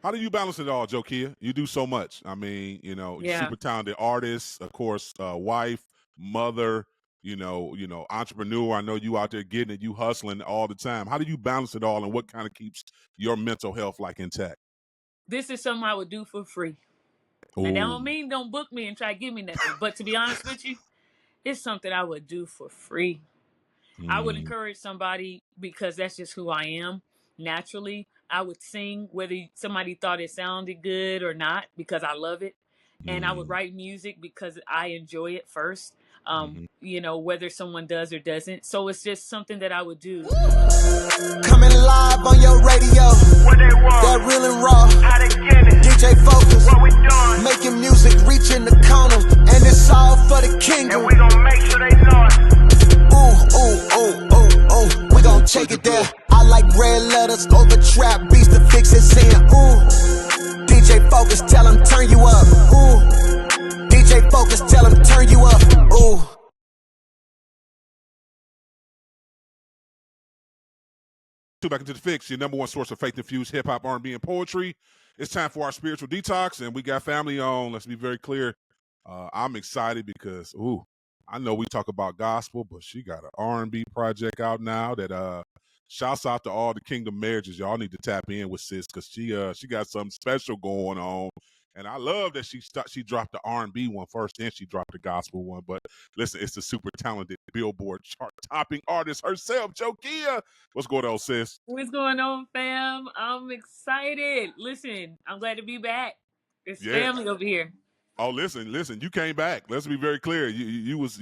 How do you balance it all, Jokia? You do so much. I mean, you're Yeah. super talented artist, of course, wife, mother, entrepreneur. I know you out there getting it, you hustling all the time. How do you balance it all, and what kind of keeps your mental health like intact? This is something I would do for free. Now that Oh, don't mean don't book me and try to give me nothing. But to be honest with you, it's something I would do for free. I would mm, encourage somebody because that's just who I am naturally. I would sing whether somebody thought it sounded good or not because I love it. And I would mm, write music because I enjoy it first, mm-hmm. whether someone does or doesn't. So it's just something that I would do. Coming live on your radio. What they want? That real and raw. How they get it? DJ Focus. What we doing? Making music, reaching the corner. And it's all for the kingdom. And we gon' make sure they know it. Ooh, ooh, ooh, ooh, ooh. We gon' take it there. I like red letters over trap beats to fix it. Saying, ooh. DJ Focus, tell him turn you up. Ooh. DJ Focus, tell him turn you up. Ooh. Back into the fix, your number one source of faith-infused hip-hop, R&B, and poetry. It's time for our spiritual detox, and we got family on. Let's be very clear. I'm excited because, I know we talk about gospel, but she got an R&B project out now that shouts out to all the Kingdom marriages. Y'all need to tap in with sis because she got something special going on. And I love that she dropped the R&B one first, then she dropped the gospel one. But listen, it's the super talented Billboard chart-topping artist herself, Jokia. What's going on, sis? What's going on, fam? I'm excited. Listen, I'm glad to be back. It's Yeah. family over here. Oh, listen. You came back. Let's be very clear. You was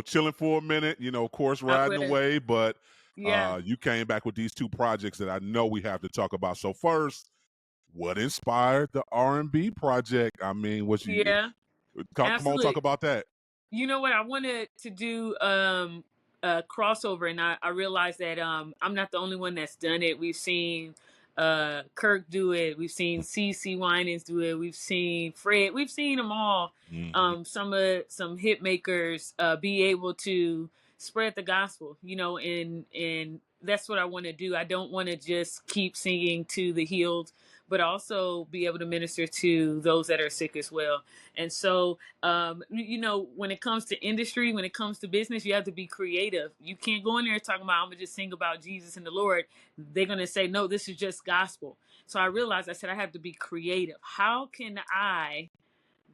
chilling for a minute. Of course, I riding would, away, but yeah. you came back with these two projects that I know we have to talk about. So first, what inspired the R&B project? I mean, what you Yeah, come on, talk absolutely. about that. You know what? I wanted to do a crossover, and I realized that I'm not the only one that's done it. We've seen Kirk do it. We've seen CC Winans do it. We've seen Fred. We've seen them all. Mm-hmm. Some hit makers be able to spread the gospel, and that's what I want to do. I don't want to just keep singing to the healed, but also be able to minister to those that are sick as well. And so when it comes to industry, when it comes to business, you have to be creative. You can't go in there talking about, I'm gonna just sing about Jesus and the Lord. They're gonna say, no, this is just gospel. So I realized, I said, I have to be creative. How can I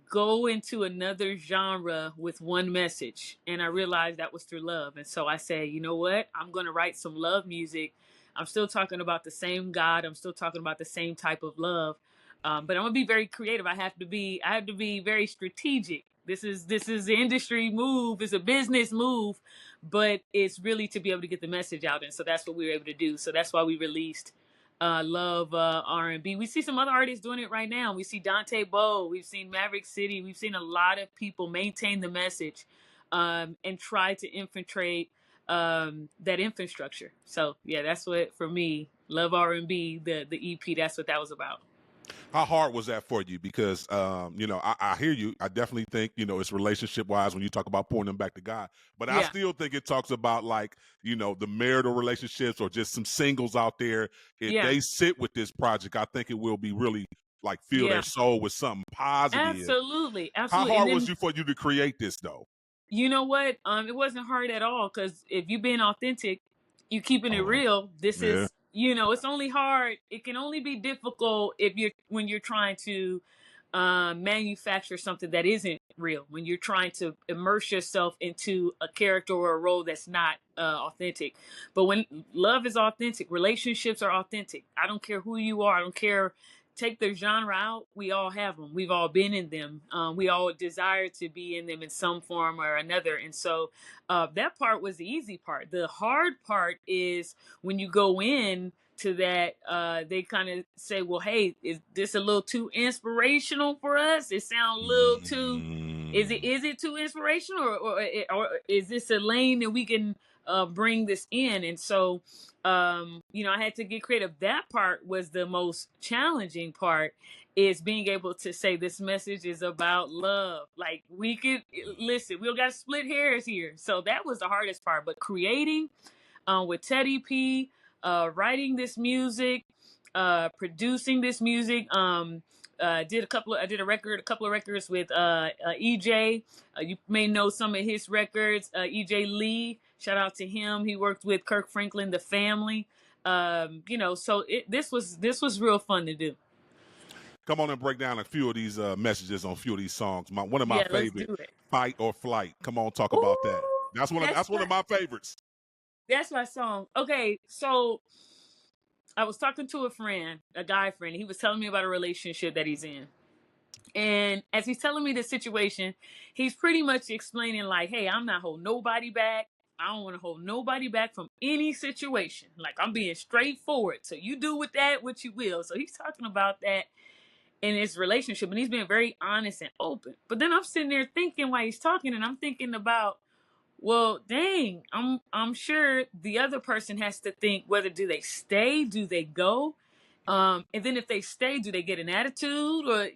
go into another genre with one message? And I realized that was through love. And so I said, you know what? I'm gonna write some love music. I'm still talking about the same God. I'm still talking about the same type of love. But I'm gonna be very creative. I have to be very strategic. This is the industry move. It's a business move, but it's really to be able to get the message out. And so that's what we were able to do. So that's why we released Love R&B. We see some other artists doing it right now. We see Dante Bowe. We've seen Maverick City. We've seen a lot of people maintain the message and try to infiltrate that infrastructure. So yeah, that's what for me, Love R&B, the EP. That's what that was about. How hard was that for you? Because I hear you. I definitely think it's relationship wise when you talk about pouring them back to God. But I Yeah, still think it talks about like the marital relationships or just some singles out there. If yeah, they sit with this project, I think it will be really like fill their yeah. soul with something positive. Absolutely, How absolutely. And hard was then you for you to create this though? you know what? It wasn't hard at all because if you're being authentic, you keeping it Oh, real. This yeah. is, it's only hard. It can only be difficult if you're when you're trying to manufacture something that isn't real. When you're trying to immerse yourself into a character or a role that's not authentic. But when love is authentic, relationships are authentic. I don't care who you are. I don't care, take the genre out, we all have them. We've all been in them. We all desire to be in them in some form or another. And so that part was the easy part. The hard part is when you go in to that, they kind of say, well, hey, is this a little too inspirational for us? It sounds a little too, is it Mm. is it too inspirational, or is this a lane that we can bring this in? And so I had to get creative. That part was the most challenging part, is being able to say this message is about love. Like, we could listen, we don't got to split hairs here. So that was the hardest part. But creating with Teddy P, writing this music, producing this music. I did a couple of records with EJ. You may know some of his records. EJ Lee, shout out to him. He worked with Kirk Franklin, The Family. So this was real fun to do. Come on and break down a few of these messages on a few of these songs. One of my Yeah, let's favorite, do it. "Fight or Flight." Come on, talk about that. Ooh, That's one of my favorites. That's my song. Okay, so I was talking to a guy friend. He was telling me about a relationship that he's in. And as he's telling me the situation, he's pretty much explaining like, hey, I'm not holding nobody back. I don't want to hold nobody back from any situation. Like, I'm being straightforward. So you do with that what you will. So he's talking about that in his relationship, and he's being very honest and open. But then I'm sitting there thinking while he's talking, and I'm thinking about, well, dang, I'm sure the other person has to think, whether do they stay, do they go, and then if they stay, do they get an attitude, or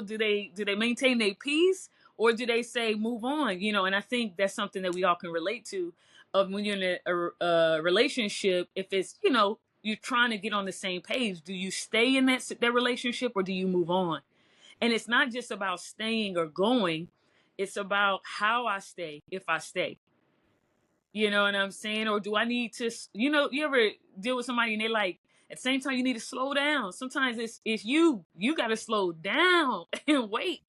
do they maintain their peace, or do they say move on? And I think that's something that we all can relate to, of when you're in a relationship. If it's you're trying to get on the same page, do you stay in that relationship, or do you move on? And it's not just about staying or going; it's about how I stay, if I stay. You know what I'm saying? Or do I need to, you ever deal with somebody and they're like, at the same time, you need to slow down. Sometimes it's you got to slow down and wait.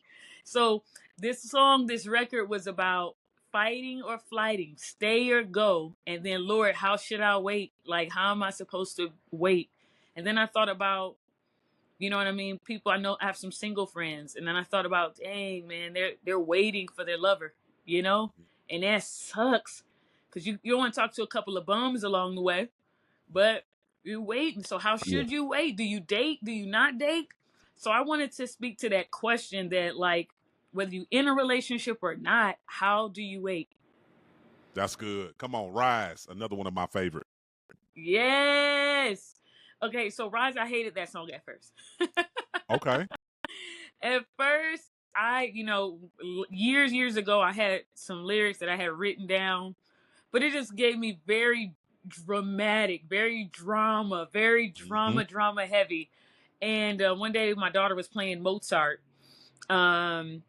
So this record was about fighting or flighting, stay or go. And then, Lord, how should I wait? Like, how am I supposed to wait? And then I thought about, you know what I mean? People I know, I have some single friends. And then I thought about, dang, man, they're waiting for their lover, and that sucks. Because you want to talk to a couple of bums along the way, but you're waiting. So how should you wait? Do you date? Do you not date? So I wanted to speak to that question that, like, whether you in a relationship or not, how do you wait? That's good. Come on, Rise, another one of my favorite. Yes. Okay, so Rise, I hated that song at first. Okay. At first, years ago, I had some lyrics that I had written down, but it just gave me very dramatic, very drama heavy. And one day my daughter was playing Mozart, and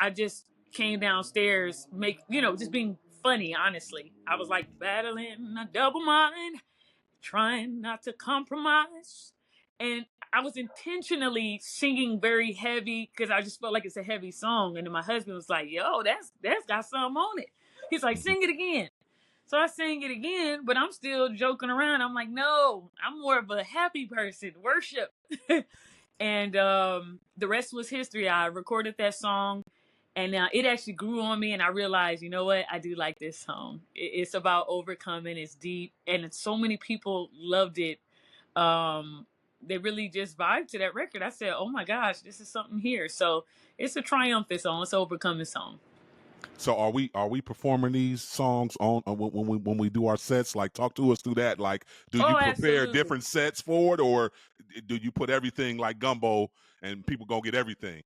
I just came downstairs, just being funny. Honestly, I was like battling a double mind, trying not to compromise, and I was intentionally singing very heavy because I just felt like it's a heavy song. And then my husband was like, "Yo, that's got something on it." He's like, "Sing it again." So I sang it again, but I'm still joking around. I'm like, "No, I'm more of a happy person. Worship." And the rest was history. I recorded that song, and it actually grew on me. And I realized, you know what? I do like this song. It's about overcoming. It's deep, and so many people loved it. They really just vibed to that record. I said, "Oh my gosh, this is something here." So it's a triumphant song. It's an overcoming song. So are we performing these songs on when we do our sets? Like, talk to us through that. Like, do you prepare Absolutely. different sets for it, or do you put everything like gumbo and people gonna get everything?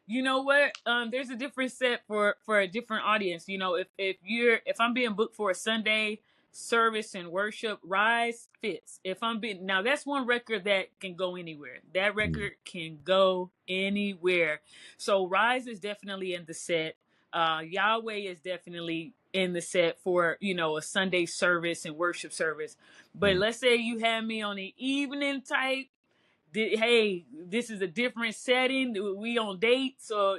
You know what? There's a different set for a different audience. If I'm being booked for a Sunday service and worship, Rise fits. Now, that's one record that can go anywhere. That record can go anywhere. So Rise is definitely in the set. Yahweh is definitely in the set for a Sunday service and worship service. But let's say you have me on the evening type. Hey, this is a different setting. We on dates, or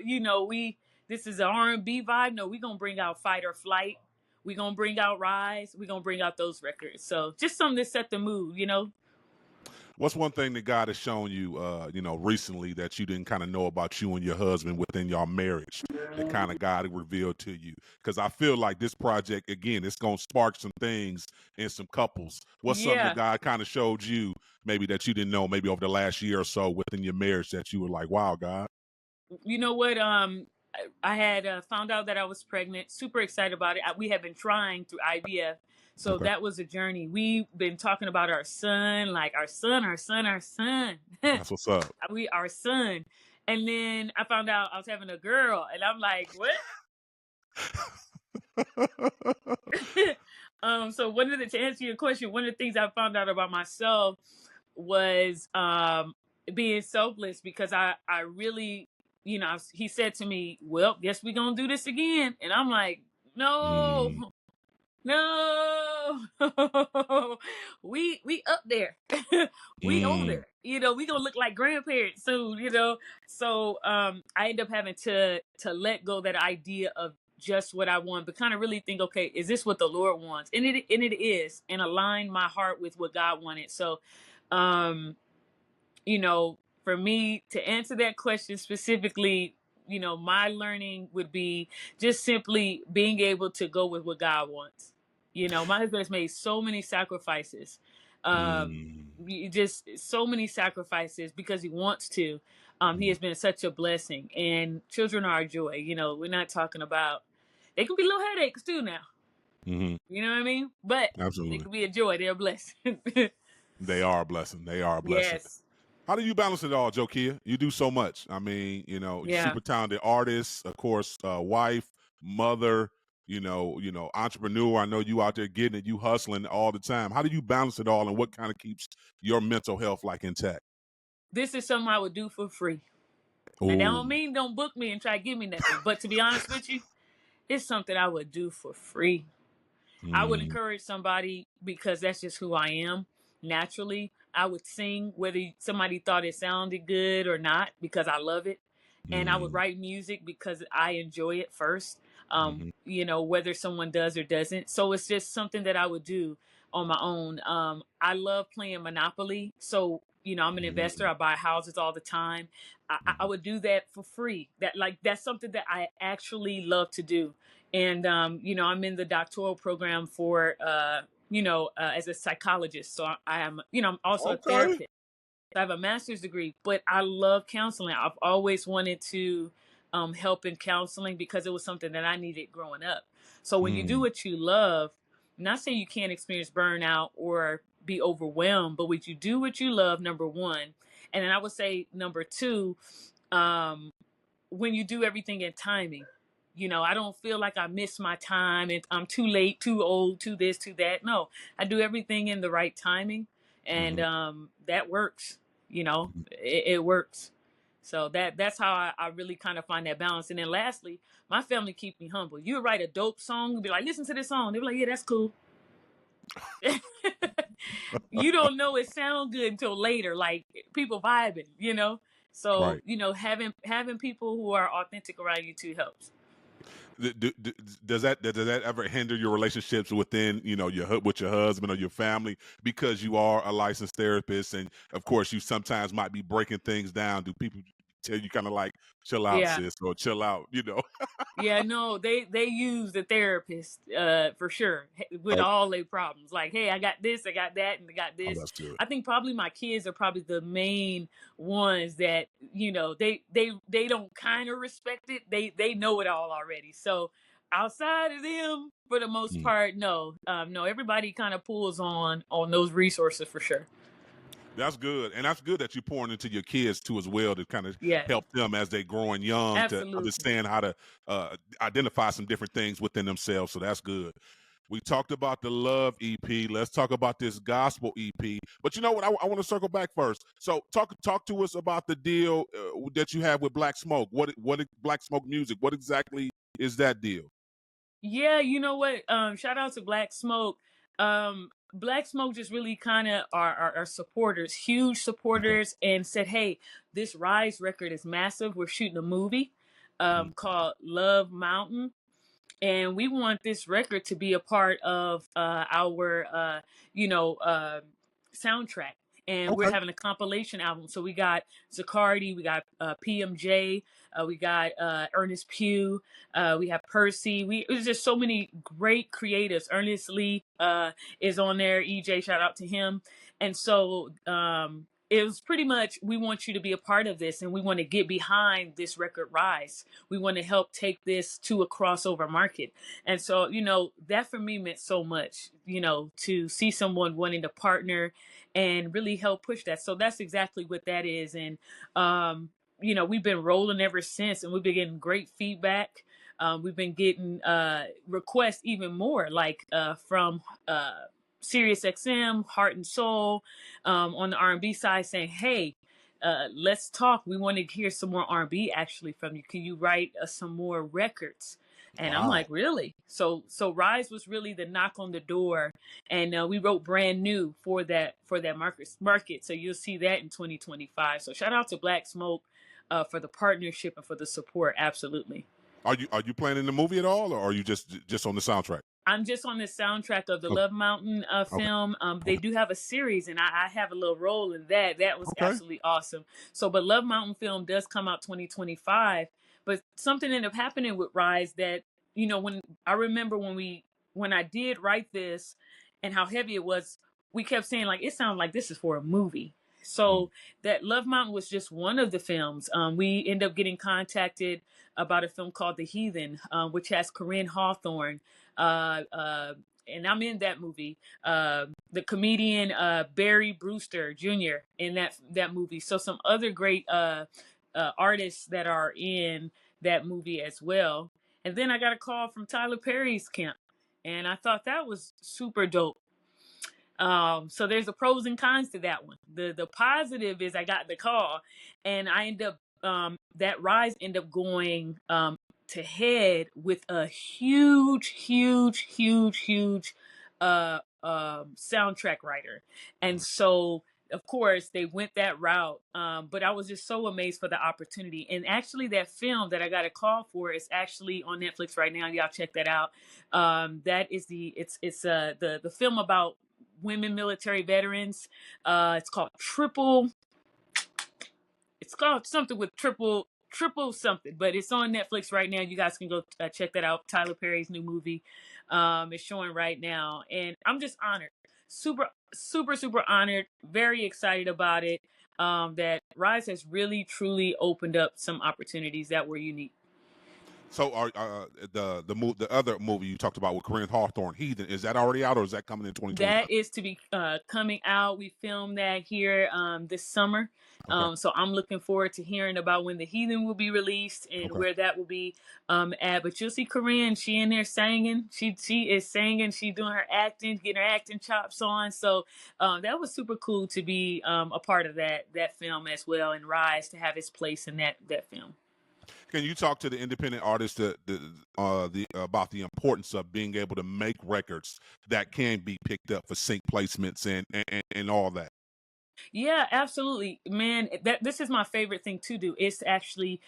this is an R&B vibe. No, we gonna bring out Fight or Flight. We gonna bring out Rise. We gonna bring out those records. So just something to set the mood. What's one thing that God has shown you, recently that you didn't kind of know about you and your husband within your marriage? That kind of God revealed to you? Because I feel like this project, again, it's gonna spark some things in some couples. What's something that God kind of showed you, maybe that you didn't know, maybe over the last year or so within your marriage, that you were like, "Wow, God." You know what? I had found out that I was pregnant. Super excited about it. We have been trying through IVF. So that was a journey. We've been talking about our son, like our son. That's what's up. Our son. And then I found out I was having a girl, and I'm like, what? So to answer your question, one of the things I found out about myself was being selfless, because I really, he said to me, well, guess we're gonna do this again. And I'm like, no, Mm, no. We up there. We mm, older, we gonna look like grandparents soon. So I end up having to let go that idea of just what I want, but kind of really think, okay, is this what the Lord wants? And it is, and align my heart with what God wanted. So um for me to answer that question specifically, my learning would be just simply being able to go with what God wants. My husband has made so many sacrifices. mm. Just so many sacrifices because he wants to. He Mm, has been such a blessing, and children are a joy. We're not talking about, they can be little headaches too now. hmm. You know what I mean? But they Absolutely. can be a joy. They're a blessing. They are a blessing. They are a blessing. Yes. How do you balance it all, Jokia? You do so much. I mean, you're Yeah. super talented artist, of course, wife, mother, entrepreneur. I know you out there getting it, you hustling all the time. How do you balance it all, and what kind of keeps your mental health like intact? This is something I would do for free. Now, that Oh, don't mean don't book me and try to give me nothing. But to be honest with you, it's something I would do for free. I would mm, encourage somebody, because that's just who I am naturally. I would sing whether somebody thought it sounded good or not, because I love it. And I would mm, write music because I enjoy it first, hmm, whether someone does or doesn't. So it's just something that I would do on my own. I love playing Monopoly. So, I'm an investor. mm, I buy houses all the time. I hmm. would do that for free. That's something that I actually love to do. And I'm in the doctoral program for as a psychologist. So I am, I'm also a Okay. therapist. I have a master's degree, but I love counseling. I've always wanted to help in counseling because it was something that I needed growing up. So when you do Mm, what you love, not saying you can't experience burnout or be overwhelmed, but when you do what you love, number one, and then I would say number two, um, when you do everything in timing. I don't feel like I miss my time and I'm too late, too old, too this, too that. No, I do everything in the right timing, and hmm. that works. It works. So that's how I really kind of find that balance. And then lastly, my family keep me humble. You write a dope song, be like, listen to this song. They be like, yeah, that's cool. You don't know it sound good until later, like people vibing. So Right. having people who are authentic around you too helps. Does that ever hinder your relationships within with your husband or your family, because you are a licensed therapist, and of course you sometimes might be breaking things down? Do people tell you kind of like, chill out, Yeah. sis, or chill out? Yeah, no, they use the therapist for sure, with Oh, all their problems. Like, hey, I got this, I got that, and I got oh, this. that's good. I think probably my kids are probably the main ones that they don't kind of respect it. They know it all already. So outside of them, for the most Mm. part, no, everybody kind of pulls on those resources for sure. That's good, and that's good that you're pouring into your kids too as well, to kind of Yeah, help them as they growing young to absolutely. understand how to identify some different things within themselves. So that's good. We talked about the Love EP. Let's talk about this Gospel EP. But you know what? I want to circle back first. So talk to us about the deal that you have with Black Smoke. What Black Smoke Music? What exactly is that deal? Yeah, you know what? Shout out to Black Smoke. Black Smoke just really kind of are supporters, huge Okay. supporters, and said, "Hey, this Rise record is massive. We're shooting a movie Mm. called Love Mountain, and we want this record to be a part of our soundtrack, and we're Okay. having a compilation album. So we got Zacardi, we got PMJ, we got Ernest Pugh, we have Percy. There's just so many great creatives. Ernest Lee is on there. EJ, shout out to him. And so it was pretty much, we want you to be a part of this, and we want to get behind this record Rise. We want to help take this to a crossover market. And so, that for me meant so much, to see someone wanting to partner and really help push that. So that's exactly what that is. And, we've been rolling ever since, and we've been getting great feedback. We've been getting requests even more, like from Sirius XM, Heart and Soul, on the R&B side, saying, "Hey, let's talk. We want to hear some more R&B actually from you. Can you write some more records?" And I'm Wow. like, "Really?" So Rise was really the knock on the door, and we wrote Brand New for that market. So you'll see that in 2025. So shout out to Black Smoke for the partnership and for the support. Absolutely. Are you planning the movie at all, or are you just on the soundtrack? I'm just on the soundtrack of the Oh, Love Mountain okay. film. They Okay. do have a series, and I have a little role in that. That was Okay. absolutely awesome. So, but Love Mountain film does come out 2025. But something ended up happening with Rise that, when I remember when I did write this and how heavy it was, we kept saying like it sounds like this is for a movie. Mm. So that Love Mountain was just one of the films. We end up getting contacted about a film called The Heathen, which has Corinne Hawthorne, uh, uh, and I'm in that movie. The comedian Barry Brewster Jr. in that movie. So some other great artists that are in that movie as well. And then I got a call from Tyler Perry's camp, and I thought that was super dope. So there's the pros and cons to that one. The positive is I got the call, and I end up that Rise end up going to head with a huge soundtrack writer, and so of course they went that route. But I was just so amazed for the opportunity, and actually that film that I got a call for is actually on Netflix right now. Y'all check that out. That is the film about women military veterans. It's called Triple. It's called something with triple something, but it's on Netflix right now. You guys can go check that out. Tyler Perry's new movie is showing right now, and I'm just honored, super honored, very excited about it. That Rise has really truly opened up some opportunities that were unique. So, are the other movie you talked about with Corinne Hawthorne, Heathen, is that already out, or is that coming in 2025? That is to be coming out. We filmed that here this summer. Okay. So I'm looking forward to hearing about when The Heathen will be released and Okay. where that will be at. But you'll see Corinne, she in there singing. She is singing. She's doing her acting, getting her acting chops on. So that was super cool to be a part of that film as well, and Rise to have its place in that film. Can you talk to the independent artists about the importance of being able to make records that can be picked up for sync placements and all that? Yeah, absolutely, man. This is my favorite thing to do is to actually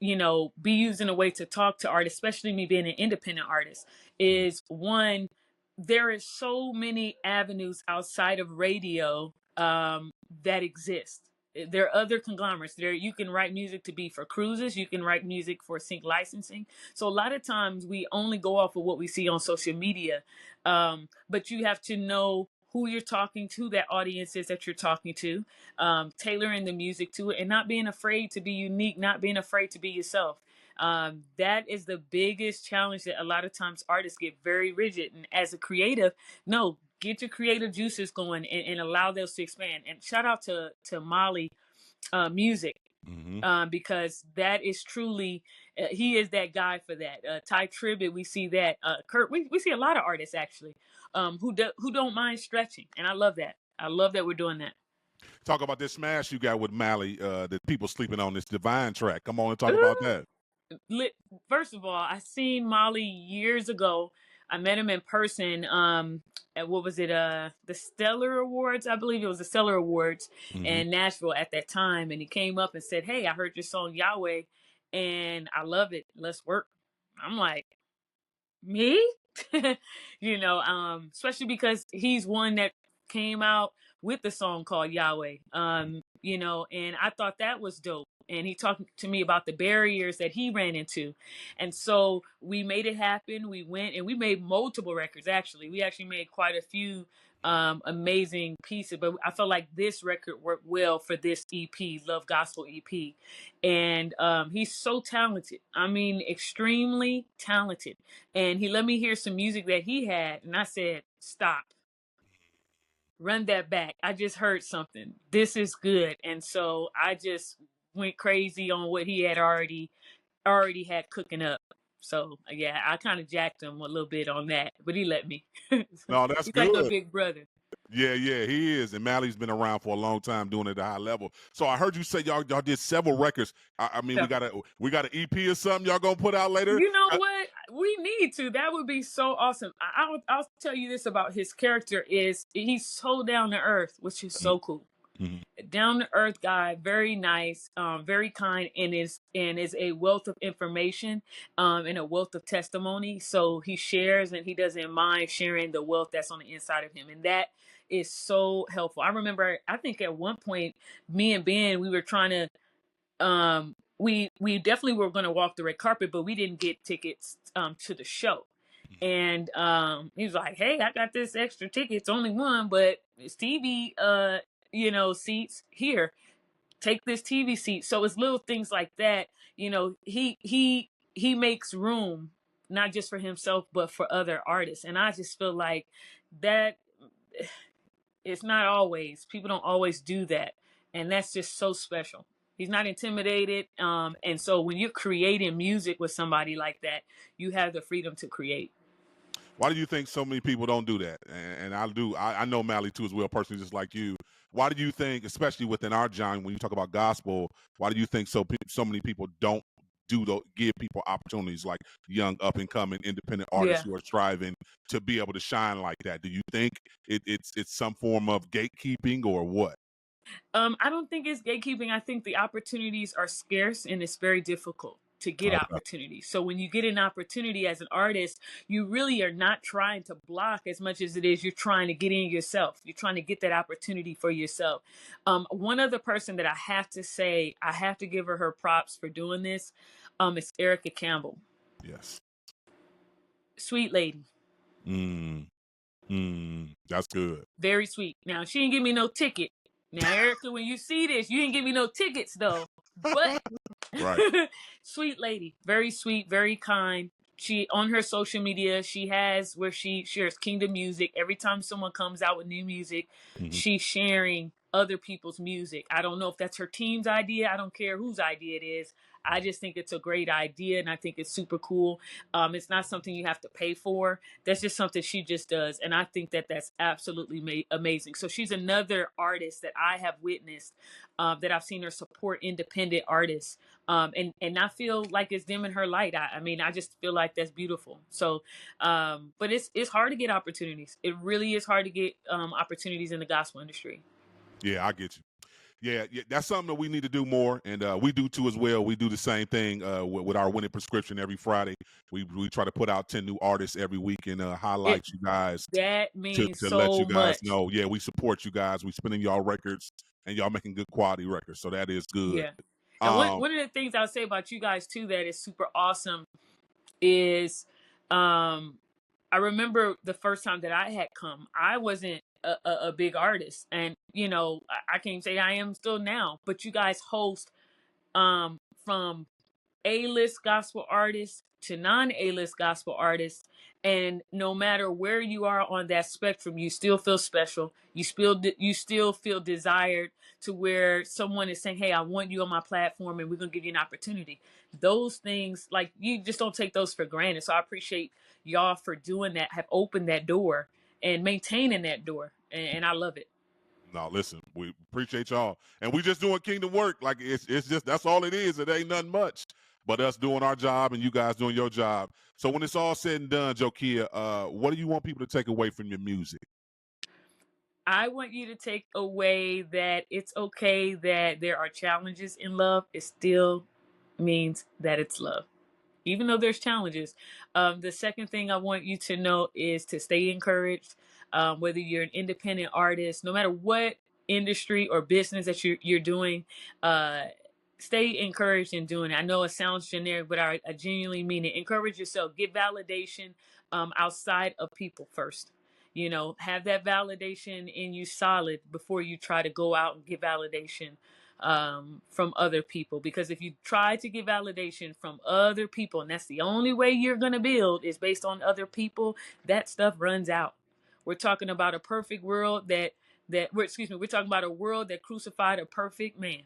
be used in a way to talk to artists, especially me being an independent artist. Mhm. Is one, there is so many avenues outside of radio that exist. There are other conglomerates. There you can write music to be for cruises. You can write music for sync licensing. So a lot of times we only go off of what we see on social media, but you have to know who you're talking to, that audience is that you're talking to, tailoring the music to it, and not being afraid to be unique, not being afraid to be yourself. That is the biggest challenge that a lot of times artists get very rigid. And as a creative, no, get your creative juices going and allow those to expand. And shout out to Molly Music. Mm-hmm. Because that is truly, he is that guy for that. Ty Tribbett, we see that. Kurt, we see a lot of artists actually who don't mind stretching, and I love that. I love that we're doing that. Talk about this smash you got with Mally. The people sleeping on this Divine track. Come on and talk about Ooh. that. First of all, I seen Molly years ago. I met him in person. At what was it? The Stellar Awards, I believe it was the Stellar Awards Mm-hmm. in Nashville at that time. And he came up and said, "Hey, I heard your song Yahweh, and I love it. Let's work." I'm like, me? Especially because he's one that came out with the song called Yahweh. And I thought that was dope. And he talked to me about the barriers that he ran into. And so we made it happen. We went and we made multiple records, actually. We actually made quite a few amazing pieces, but I felt like this record worked well for this EP, Love Gospel EP. And he's so talented. I mean, extremely talented. And he let me hear some music that he had, and I said, "Stop, run that back. I just heard something. This is good." And so I just went crazy on what he had already had cooking up. So yeah, I kind of jacked him a little bit on that, but he let me. No, that's He's like a good. big brother. Yeah, he is. And Mally's been around for a long time doing it at a high level. So I heard you say y'all did several records. I mean, we got an EP or something y'all gonna put out later. You know what? We need to. That would be so awesome. I'll tell you this about his character is he's so down to earth, which is so cool. Mm-hmm. Down to earth guy, very nice, very kind, and is a wealth of information, and a wealth of testimony. So he shares and he doesn't mind sharing the wealth that's on the inside of him, and that is so helpful. I remember, I think at one point, me and Ben, we were trying to we definitely were going to walk the red carpet, but we didn't get tickets to the show. And he was like, "Hey, I got this extra ticket. It's only one, but it's TV seats here. Take this TV seat." So it's little things like that. He makes room not just for himself but for other artists. And I just feel like that it's not always, people don't always do that, and that's just so special. He's not intimidated, and so when you're creating music with somebody like that, you have the freedom to create. Why do you think so many people don't do that? And I do. I know Mally too as well, personally, just like you. Why do you think, especially within our genre, when you talk about gospel, why do you think so many people don't give people opportunities like young up and coming independent artists who are striving to be able to shine like that? Do you think it's some form of gatekeeping or what? I don't think it's gatekeeping. I think the opportunities are scarce and it's very difficult to get opportunities. So when you get an opportunity as an artist, you really are not trying to block as much as it is you're trying to get in yourself. You're trying to get that opportunity for yourself. One other person that I have to say, I have to give her props for doing this, is Erica Campbell. Yes. Sweet lady. That's good. Very sweet. Now, she didn't give me no ticket. Now, Erica, when you see this, you didn't give me no tickets, though. But right. Sweet lady, very sweet, very kind. She, on her social media, she has where she shares Kingdom music. Every time someone comes out with new music, she's sharing other people's music. I don't know if that's her team's idea. I don't care whose idea it is. I just think it's a great idea, and I think it's super cool. It's not something you have to pay for. That's just something she just does, and I think that that's absolutely amazing. So she's another artist that I have witnessed, that I've seen her support independent artists, and not feel like it's dimming her light. I mean, I just feel like that's beautiful. So, but it's hard to get opportunities. It really is hard to get opportunities in the gospel industry. Yeah, I get you. Yeah, that's something that we need to do more, and we do too as well. We do the same thing with our winning prescription every Friday. We try to put out 10 new artists every week and highlight you guys. That means to so let you guys much. know. Yeah, we support you guys. We spinning y'all records, and y'all making good quality records. So that is good. Yeah. And one of the things I'll say about you guys too that is super awesome is, I remember the first time that I had come, I wasn't a big artist, and I can't say I am still now, but you guys host from A-list gospel artists to non-A-list gospel artists, and no matter where you are on that spectrum, you still feel special. You still feel desired, to where someone is saying, "Hey, I want you on my platform, and we're gonna give you an opportunity." Those things, like, you just don't take those for granted. So I appreciate y'all for doing that, have opened that door and maintaining that door, and I love it. No, listen, we appreciate y'all, and we just doing kingdom work. Like it's just, that's all it is. It ain't nothing much, but us doing our job and you guys doing your job. So when it's all said and done, Jokia, what do you want people to take away from your music? I want you to take away that it's okay that there are challenges in love. It still means that it's love, even though there's challenges. The second thing I want you to know is to stay encouraged. Whether you're an independent artist, no matter what industry or business that you're doing, stay encouraged in doing it. I know it sounds generic, but I genuinely mean it. Encourage yourself. Get validation outside of people first. Have that validation in you solid before you try to go out and get validation from other people. Because if you try to get validation from other people, and that's the only way you're going to build is based on other people, that stuff runs out. We're talking about a perfect world we're talking about a world that crucified a perfect man.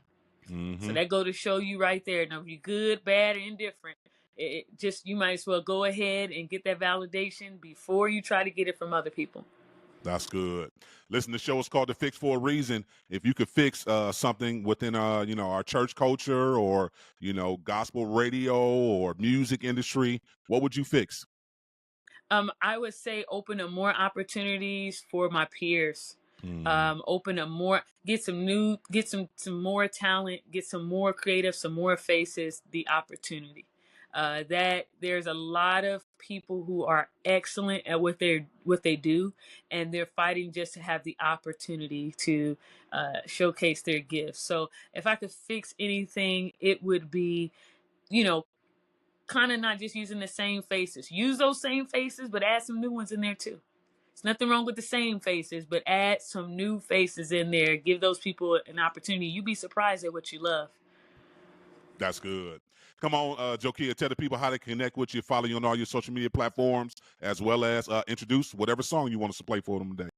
So that go to show you right there. Now, if you're good, bad, or indifferent, just you might as well go ahead and get that validation before you try to get it from other people. That's good. Listen, the show is called The Fix for a reason. If you could fix something within, our church culture or, gospel radio or music industry, what would you fix? I would say open up more opportunities for my peers. Mm, Open up more, get some more talent, get some more creative, some more faces. The opportunity. That there's a lot of people who are excellent at what they do, and they're fighting just to have the opportunity to showcase their gifts. So if I could fix anything, it would be, you know, kind of not just using the same faces. Use those same faces, but add some new ones in there too. There's nothing wrong with the same faces, but add some new faces in there. Give those people an opportunity. You'd be surprised at what you love. that's good. Come on, Jokia, tell the people how to connect with you, follow you on all your social media platforms, as well as introduce whatever song you want us to play for them today.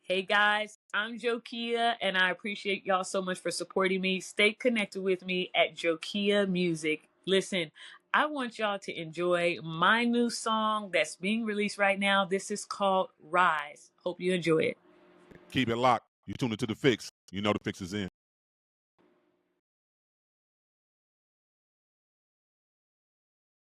Hey guys, I'm Jokia, and I appreciate y'all so much for supporting me. Stay connected with me at Jokia Music. Listen, I want y'all to enjoy my new song that's being released right now. This is called Rise. Hope you enjoy it. Keep it locked. You tune into The Fix. You know The Fix is in.